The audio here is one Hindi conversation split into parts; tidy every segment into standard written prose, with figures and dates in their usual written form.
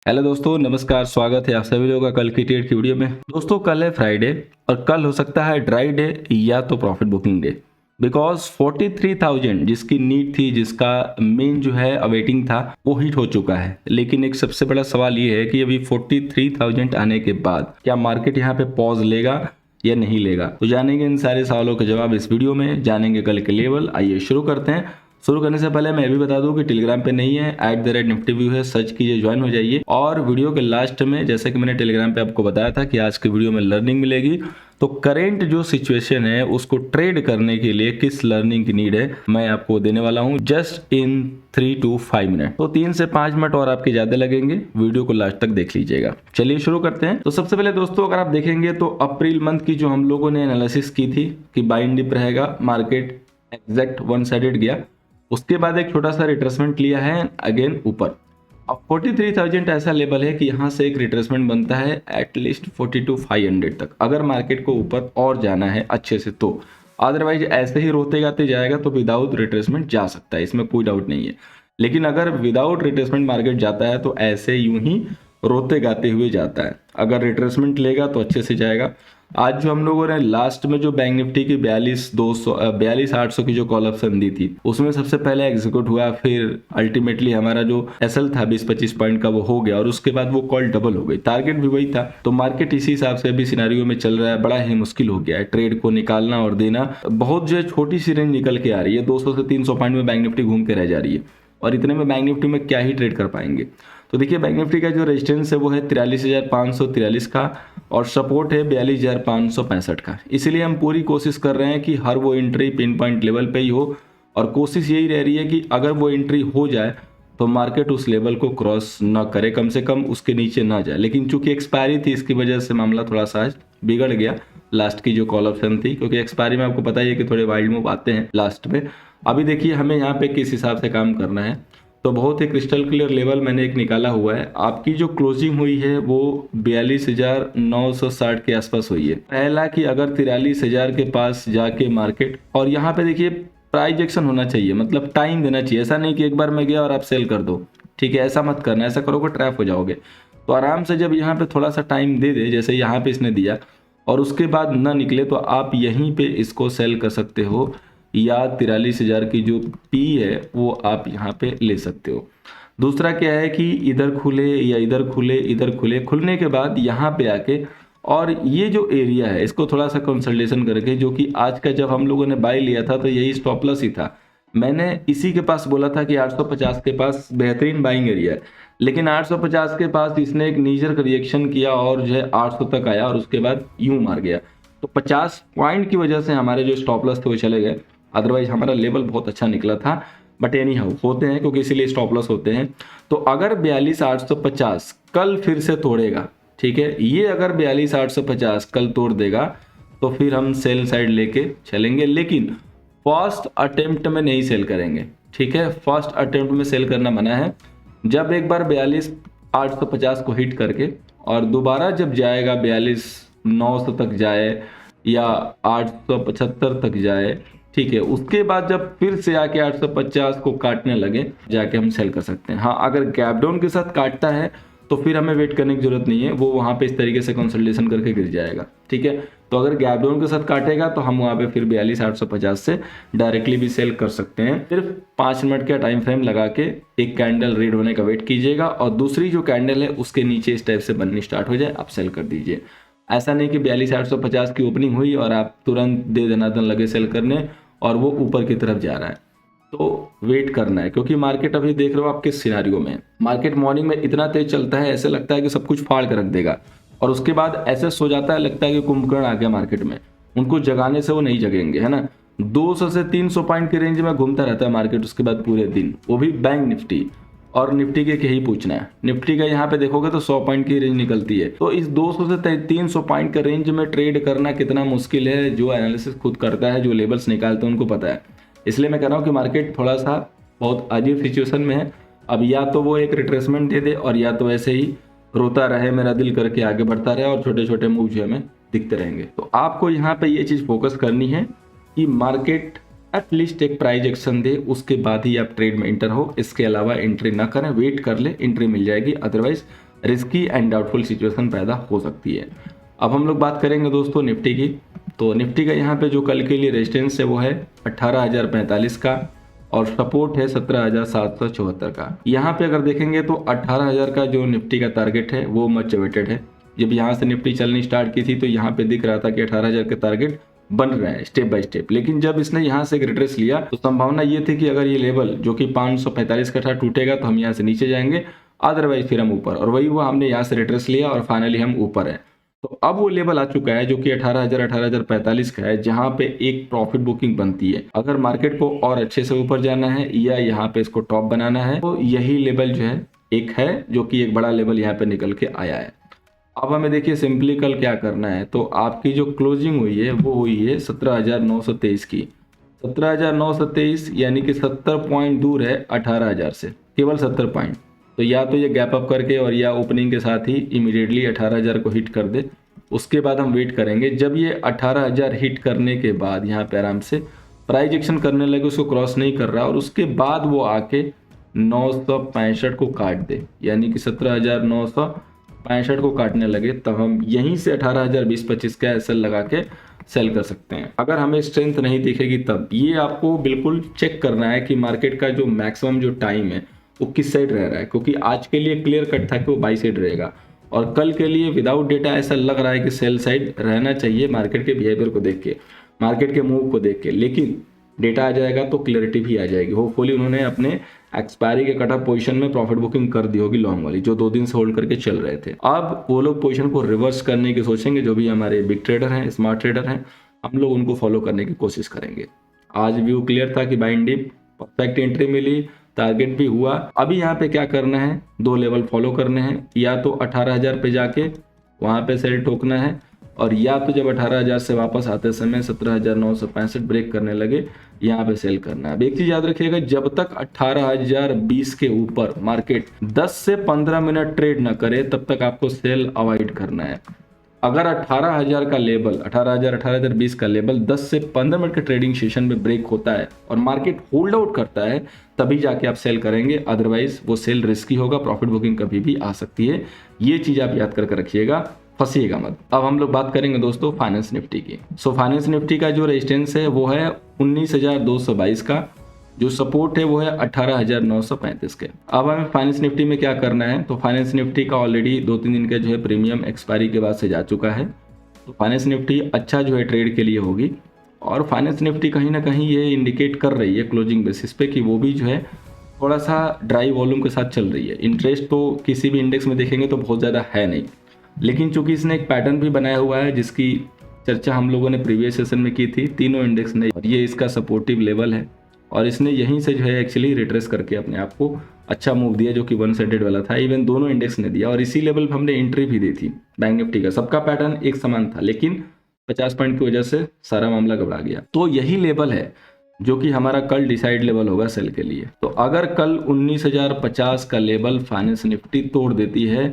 हेलो दोस्तों, नमस्कार। स्वागत है आप सभी लोगों का कल की ट्रेड की वीडियो में। दोस्तों, कल है फ्राइडे और कल हो सकता है ड्राई डे या तो प्रॉफिट बुकिंग डे। बिकॉज 43,000 जिसकी नीड थी, जिसका मेन जो है अवेटिंग था, वो हिट हो चुका है। लेकिन एक सबसे बड़ा सवाल ये है कि अभी 43,000 आने के बाद क्या मार्केट यहाँ पे पॉज लेगा या नहीं लेगा। तो जानेंगे इन सारे सवालों के जवाब इस वीडियो में, जानेंगे कल के लेवल। आइए शुरू करते हैं। शुरू करने से पहले मैं ये भी बता दूं कि टेलीग्राम पे नहीं है, @NiftyView है, सर्च कीजिए, ज्वाइन हो जाइए। और वीडियो के लास्ट में, जैसे कि मैंने टेलीग्राम पे आपको बताया था कि आज की वीडियो में लर्निंग मिलेगी, तो करेंट जो सिचुएशन है उसको ट्रेड करने के लिए किस लर्निंग की नीड है मैं आपको देने वाला हूं जस्ट इन 3 to 5 मिनट। तो 3 से 5 मिनट और आपके ज्यादा लगेंगे, वीडियो को लास्ट तक देख लीजिएगा। चलिए शुरू करते हैं। तो सबसे पहले दोस्तों, अगर आप देखेंगे तो अप्रैल मंथ की जो हम लोगों ने एनालिसिस की थी कि बाइंग डिप रहेगा, मार्केट एग्जैक्ट वन साइडेड गया। उसके बाद एक छोटा सा रिट्रेसमेंट लिया है अगेन ऊपर। अब 43,000 ऐसा लेवल है कि यहाँ से एक रिट्रेसमेंट बनता है एटलीस्ट 42,500 तक, अगर मार्केट को ऊपर और जाना है अच्छे से तो। अदरवाइज ऐसे ही रोते गाते जाएगा तो विदाउट रिट्रेसमेंट जा सकता है, इसमें कोई डाउट नहीं है। लेकिन अगर विदाउट रिट्रेसमेंट मार्केट जाता है तो ऐसे यूं ही रोते गाते हुए जाता है। अगर रिट्रेसमेंट लेगा तो अच्छे से जाएगा। आज जो हम लोगों ने लास्ट में जो बैंक निफ्टी की 42,800 की जो कॉल ऑप्शन दी थी, उसमें सबसे पहले एग्जीक्यूट हुआ, फिर अल्टीमेटली हमारा जो एसएल था 20-25 पॉइंट का वो हो गया और उसके बाद वो कॉल डबल हो गई। टारगेट भी वही था। तो मार्केट इसी हिसाब से अभी सिनेरियो में चल रहा है। बड़ा ही मुश्किल हो गया है ट्रेड को निकालना और देना। बहुत जो है छोटी सी रेंज निकल के आ रही है, 200 से 300 पॉइंट में बैंक निफ्टी घूम के रह जा रही है और इतने में बैंक निफ्टी में क्या ही ट्रेड कर पाएंगे। तो देखिए, बैंक निफ्टी का जो रेजिस्टेंस है वो है 43,543 का और सपोर्ट है 42,565 का। इसलिए हम पूरी कोशिश कर रहे हैं कि हर वो एंट्री पिन पॉइंट लेवल पे ही हो और कोशिश यही रह रही है कि अगर वो एंट्री हो जाए तो मार्केट उस लेवल को क्रॉस ना करे, कम से कम उसके नीचे ना जाए। लेकिन चूंकि एक्सपायरी थी, इसकी वजह से मामला थोड़ा सा बिगड़ गया लास्ट की जो कॉल ऑप्शन थी, क्योंकि एक्सपायरी में आपको पता ही है कि थोड़े वाइल्ड मूव आते हैं लास्ट में। अभी देखिए हमें यहाँ पे किस हिसाब से काम करना है। तो बहुत ही क्रिस्टल क्लियर लेवल मैंने एक निकाला हुआ है। आपकी जो क्लोजिंग हुई है वो 42,960 के आसपास हुई है। पहला कि अगर 43,000 के पास जाके मार्केट, और यहाँ पे देखिए प्राइस एक्शन होना चाहिए, मतलब टाइम देना चाहिए। ऐसा नहीं कि एक बार में गया और आप सेल कर दो, ठीक है, ऐसा मत करना। ऐसा करोगे ट्रैप हो जाओगे। तो आराम से जब यहाँ पे थोड़ा सा टाइम दे दे, जैसे यहाँ पे इसने दिया, और उसके बाद ना निकले, तो आप यहीं पे इसको सेल कर सकते हो या 43,000 की जो पी है वो आप यहाँ पे ले सकते हो। दूसरा क्या है कि इधर खुले या इधर खुले, इधर खुले, खुलने के बाद यहाँ पे आके और ये जो एरिया है इसको थोड़ा सा कंसल्टेशन करके, जो कि आज का जब हम लोगों ने बाय लिया था तो यही स्टॉप लॉस ही था। मैंने इसी के पास बोला था कि 850 के पास बेहतरीन बाइंग एरिया है। लेकिन 850 के पास इसने एक नीजर रिएक्शन किया और जो है 800 तक आया और उसके बाद यूं मार गया। तो 50 पॉइंट की वजह से हमारे जो स्टॉप लॉस थे वो चले गए। अदरवाइज हमारा लेवल बहुत अच्छा निकला था। बट एनी हाउ होते हैं, क्योंकि इसीलिए स्टॉप लॉस होते हैं। तो अगर 42,850 कल फिर से तोड़ेगा, ठीक है, ये अगर 42,850 कल तोड़ देगा तो फिर हम सेल साइड लेके चलेंगे। लेकिन फर्स्ट अटेम्प्ट में नहीं सेल करेंगे, ठीक है। फर्स्ट अटेम्प्ट में सेल करना मना है। जब एक बार 42,850 को हिट करके और दोबारा जब जाएगा 42,900 तक जाए या 875 तक जाए, ठीक है, उसके बाद जब फिर से आके 850 को काटने लगे, जाके हम सेल कर सकते हैं। हाँ, अगर गैप डाउन के साथ काटता है तो फिर हमें वेट करने की जरूरत नहीं है, वो वहां पे इस तरीके से कंसल्टेशन करके गिर जाएगा, ठीक है। तो अगर गैप डाउन के साथ काटेगा तो हम वहां पे फिर 42,850 से डायरेक्टली भी सेल कर सकते हैं। सिर्फ 5 मिनट का टाइम फ्रेम लगा के एक कैंडल रीड होने का वेट कीजिएगा और दूसरी जो कैंडल है उसके नीचे इस टाइप से बननी स्टार्ट हो जाए, आप सेल कर दीजिए। ऐसा नहीं कि 42,850 की ओपनिंग हुई और आप तुरंत दे दनादन लगे सेल करने और वो ऊपर की तरफ जा रहा है। तो वेट करना है, क्योंकि मार्केट अभी देख रहे हो आप किस सिनारियो में। मार्केट मॉर्निंग में इतना तेज चलता है, ऐसे लगता है कि सब कुछ फाड़ के रख देगा और उसके बाद ऐसे सो जाता है, लगता है कि कुंभकर्ण आ गया मार्केट में। उनको जगाने से वो नहीं जगेंगे, है ना। 200 से 300 पॉइंट की रेंज में घूमता रहता है मार्केट उसके बाद पूरे दिन, वो भी बैंक निफ्टी। और निफ्टी के यही पूछना है, निफ्टी का यहाँ पे देखोगे तो 100 पॉइंट की रेंज निकलती है। तो इस 200 से 300 पॉइंट के रेंज में ट्रेड करना कितना मुश्किल है, जो एनालिसिस खुद करता है, जो लेवल्स निकालते हैं उनको पता है। इसलिए मैं कह रहा हूँ कि मार्केट थोड़ा सा बहुत अजीब सिचुएशन में है। अब या तो वो एक रिट्रेसमेंट दे दे और या तो ऐसे ही रोता रहे मेरा दिल करके आगे बढ़ता रहे और छोटे छोटे मूव जो हमें दिखते रहेंगे। तो आपको यहाँ पे ये चीज़ फोकस करनी है कि मार्केट एटलीस्ट एक प्राइस एक्शन दे, उसके बाद ही आप ट्रेड में इंटर हो। इसके अलावा एंट्री ना करें, वेट कर ले, एंट्री मिल जाएगी। Otherwise risky and doubtful situation पैदा हो सकती है। अब हम लोग बात करेंगे दोस्तों निफ्टी की। तो निफ्टी का यहाँ पे जो कल के लिए रेजिस्टेंस है वो है 18,045 का और सपोर्ट है 17,774 का। यहाँ पे अगर देखेंगे तो 18,000 का जो निफ्टी का टारगेट है वो मच अवेटेड है। जब यहाँ से निफ्टी चलनी स्टार्ट की थी तो यहाँ पे दिख रहा था कि 18,000 का टारगेट बन रहा है स्टेप बाय स्टेप, लेकिन जब इसने यहाँ से रिट्रेस लिया तो संभावना ये थी कि अगर ये लेवल जो कि 545 का था टूटेगा तो हम यहाँ से नीचे जाएंगे, अदरवाइज फिर हम ऊपर, और वही हुआ, हमने यहाँ से रिट्रेस लिया और फाइनली हम ऊपर है। तो अब वो लेवल आ चुका है जो कि 18,045 का है, जहां पे एक प्रॉफिट बुकिंग बनती है। अगर मार्केट को और अच्छे से ऊपर जाना है या यहाँ पे इसको टॉप बनाना है तो यही लेवल जो है एक है, जो कि एक बड़ा लेवल यहाँ पे निकल के आया है। अब हमें देखिए सिंपली कल क्या करना है। तो आपकी जो क्लोजिंग हुई है वो हुई है 17,923 की। 17,923 यानी कि 70 पॉइंट दूर है 18,000 से, केवल 70 पॉइंट। तो या तो ये गैप अप करके और या ओपनिंग के साथ ही इमीडिएटली 18,000 को हिट कर दे। उसके बाद हम वेट करेंगे, जब ये 18,000 हिट करने के बाद यहाँ पे आराम से प्राइस एक्शन करने लगे, उसको क्रॉस नहीं कर रहा, और उसके बाद वो आके 965 को काट दे, यानी कि 17,965 को काटने लगे, तब हम यहीं से 18,020-25 का एसएल लगा के सेल कर सकते हैं। अगर हमें स्ट्रेंथ नहीं दिखेगी तब ये आपको बिल्कुल चेक करना है कि मार्केट का जो मैक्सिमम जो टाइम है वो किस साइड रह रहा है, क्योंकि आज के लिए क्लियर कट था कि वो बाई साइड रहेगा, और कल के लिए विदाउट डेटा ऐसा लग रहा है कि सेल साइड रहना चाहिए मार्केट के बिहेवियर को देख के, मार्केट के मूव को देख के। लेकिन डेटा आ जाएगा तो क्लियरिटी भी आ जाएगी। होपफुली उन्होंने अपने एक्सपायरी के कट ऑफ पोजीशन में प्रॉफिट बुकिंग कर दी होगी लॉन्ग वाली, जो 2 दिन से होल्ड करके चल रहे थे। अब वो लोग पोजीशन को रिवर्स करने की सोचेंगे, जो भी हमारे बिग ट्रेडर हैं, स्मार्ट ट्रेडर हैं, हम लोग उनको फॉलो करने की कोशिश करेंगे। आज व्यू क्लियर था कि बाइंग डिप, परफेक्ट एंट्री मिली, टारगेट भी हुआ। अभी यहाँ पे क्या करना है, 2 लेवल फॉलो करने हैं, या तो 18,000 पे जाके वहाँ पे सेल ठोकना है, और या तो जब 18,000 से वापस आते समय 17,965 ब्रेक करने लगे यहाँ पे सेल करना है। अब एक चीज याद रखिएगा, जब तक 18,020 के ऊपर मार्केट 10 से 15 मिनट ट्रेड ना करे तब तक आपको सेल अवॉइड करना है। अगर 18,000 का लेवल, 18,020 का लेवल 10 से 15 मिनट के ट्रेडिंग सेशन में ब्रेक होता है और मार्केट होल्ड आउट करता है, तभी जाके आप सेल करेंगे, अदरवाइज वो सेल रिस्की होगा, प्रॉफिट बुकिंग कभी भी आ सकती है। ये चीज आप याद करके रखिएगा, फंसिएगा मत। अब हम लोग बात करेंगे दोस्तों फाइनेंस निफ्टी की। सो फाइनेंस निफ्टी का जो रेजिस्टेंस है वो है 19,222 का, जो सपोर्ट है वो है 18,935 के। अब हमें फाइनेंस निफ्टी में क्या करना है, तो फाइनेंस निफ्टी का ऑलरेडी 2-3 दिन का जो है प्रीमियम एक्सपायरी के बाद से जा चुका है, तो फाइनेंस निफ्टी अच्छा जो है ट्रेड के लिए होगी। और फाइनेंस निफ्टी कहीं ना कहीं ये इंडिकेट कर रही है क्लोजिंग बेसिस पे कि वो भी जो है थोड़ा सा ड्राई वॉल्यूम के साथ चल रही है। इंटरेस्ट तो किसी भी इंडेक्स में देखेंगे तो बहुत ज़्यादा है नहीं, लेकिन चूंकि इसने एक पैटर्न भी बनाया हुआ है जिसकी चर्चा हम लोगों ने प्रीवियस सेशन में की थी, तीनों इंडेक्स ने, और ये इसका सपोर्टिव लेवल है, और इसने यहीं से जो है एक्चुअली रिट्रेस करके अपने आप को अच्छा मूव दिया, जो कि 1 साइडेड वाला था। इवन दोनों इंडेक्स ने दिया, और इसी लेवल पर हमने एंट्री भी दी थी बैंक निफ्टी का। सबका पैटर्न एक समान था, लेकिन 50 पॉइंट की वजह से सारा मामला घबरा गया। तो यही लेवल है जो कि हमारा कल डिसाइड लेवल होगा सेल के लिए। तो अगर कल 19,050 का लेवल फाइनेंस निफ्टी तोड़ देती है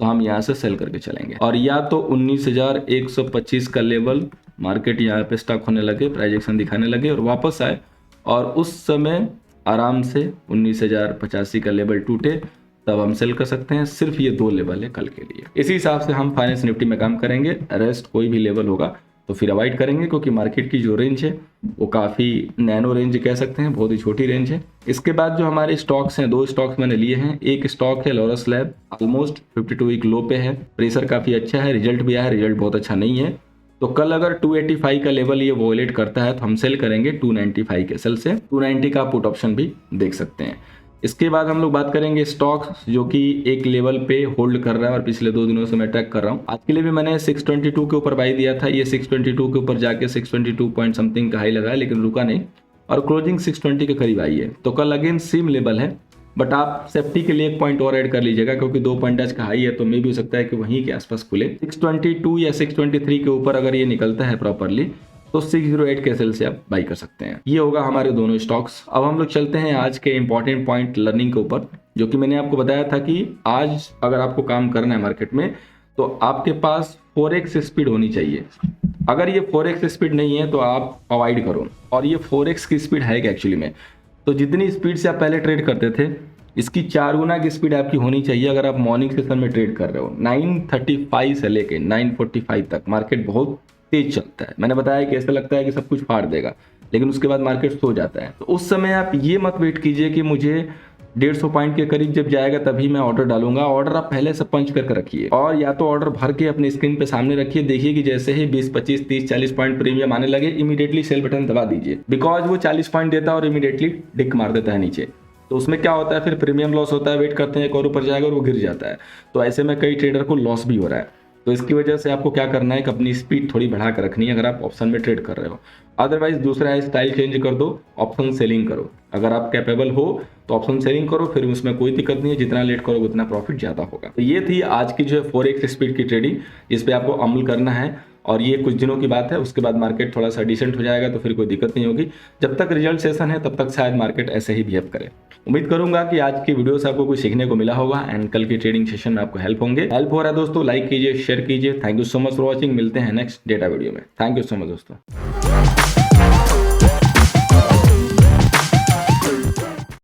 तो हम यहाँ से सेल करके चलेंगे, और या तो 19,125 का लेवल मार्केट यहाँ पे स्टक होने लगे, प्राइस एक्शन दिखाने लगे और वापस आए, और उस समय आराम से 19,085 का लेवल टूटे, तब हम सेल कर सकते हैं। सिर्फ ये 2 लेवल है कल के लिए। इसी हिसाब से हम फाइनेंस निफ्टी में काम करेंगे। रेस्ट कोई भी लेवल होगा तो फिर अवॉइड करेंगे, क्योंकि मार्केट की जो रेंज है वो काफ़ी नैनो रेंज कह सकते हैं, बहुत ही छोटी रेंज है। इसके बाद जो हमारे स्टॉक्स हैं, 2 स्टॉक्स मैंने लिए हैं। एक स्टॉक है Laurus Lab, almost 52 week low पे है, प्रेशर काफ़ी अच्छा है, रिजल्ट भी आया है, रिजल्ट बहुत अच्छा नहीं है। तो कल अगर 285 का लेवल ये वॉयलेट करता है तो हम सेल करेंगे 295 के सेल से। 290 का पुट ऑप्शन भी देख सकते हैं। इसके बाद हम लोग बात करेंगे स्टॉक्स जो कि एक लेवल पे होल्ड कर रहा है और पिछले 2 दिनों से मैं ट्रैक कर रहा हूँ। आज के लिए भी मैंने 622 के ऊपर बाई दिया था, ये 622 के ऊपर जाके 622 पॉइंट समथिंग का हाई लगा है, लेकिन रुका नहीं और क्लोजिंग 620 के करीब आई है। तो कल अगेन सेम लेवल है, बट आप सेफ्टी के लिए 1 पॉइंट और ऐड कर लीजिएगा, क्योंकि 2 पॉइंट आज का हाई है, तो मे भी हो सकता है कि वहीं के आसपास खुले। 622 या 623 के ऊपर अगर ये निकलता है प्रॉपरली तो 608 के सेल से आप बाई कर सकते हैं। ये होगा हमारे दोनों स्टॉक्स। अब हम लोग चलते हैं आज के इंपॉर्टेंट पॉइंट लर्निंग के ऊपर, जो कि मैंने आपको बताया था कि आज अगर आपको काम करना है मार्केट में तो आपके पास 4x स्पीड होनी चाहिए। अगर ये 4x स्पीड नहीं है तो आप अवॉइड करो। और ये 4x की स्पीड है क्या एक्चुअली में, तो जितनी स्पीड से आप पहले ट्रेड करते थे इसकी 4 गुना की स्पीड आपकी होनी चाहिए अगर आप मॉर्निंग सेशन में ट्रेड कर रहे हो। 9:35 से लेके 9:45 तक मार्केट बहुत तेज चलता है। मैंने बताया कि ऐसा लगता है कि सब कुछ फाड़ देगा, लेकिन उसके बाद मार्केट सो जाता है। तो उस समय आप ये मत वेट कीजिए कि मुझे 150 पॉइंट के करीब जब जाएगा तभी मैं ऑर्डर डालूंगा। ऑर्डर आप पहले से पंच करके रखिए, और या तो ऑर्डर भर के अपने स्क्रीन पे सामने रखिए। देखिए कि जैसे ही 20, 25, 30, 40 पॉइंट प्रीमियम आने लगे, इमीडिएटली सेल बटन दबा दीजिए। बिकॉज वो 40 पॉइंट देता है और इमीडिएटली डिक मार देता है नीचे। तो उसमें क्या होता है, फिर प्रीमियम लॉस होता है। वेट करते हैं एक और ऊपर जाएगा और वो गिर जाता है। तो ऐसे में कई ट्रेडर को लॉस भी हो रहा है। तो इसकी वजह से आपको क्या करना है कि अपनी स्पीड थोड़ी बढ़ा कर रखनी है अगर आप ऑप्शन में ट्रेड कर रहे हो। अदरवाइज दूसरा है स्टाइल चेंज कर दो, ऑप्शन सेलिंग करो। अगर आप कैपेबल हो तो ऑप्शन सेलिंग करो, फिर उसमें कोई दिक्कत नहीं है। जितना लेट करोगे उतना प्रॉफिट ज़्यादा होगा। तो ये थी आज की जो है 4x स्पीड की ट्रेडिंग, इस पर आपको अमल करना है। और ये कुछ दिनों की बात है, उसके बाद मार्केट थोड़ा सा डिसेंट हो जाएगा तो फिर कोई दिक्कत नहीं होगी। जब तक रिजल्ट सेशन है तब तक शायद मार्केट ऐसे ही बिहेव करे। उम्मीद करूंगा कि आज की वीडियो से आपको कुछ सीखने को मिला होगा एंड कल की ट्रेडिंग सेशन में आपको हेल्प हो रहा है दोस्तों। लाइक कीजिए, शेयर कीजिए। Thank you so much for watching. मिलते हैं नेक्स्ट डेटा वीडियो में। थैंक यू सो मच दोस्तों।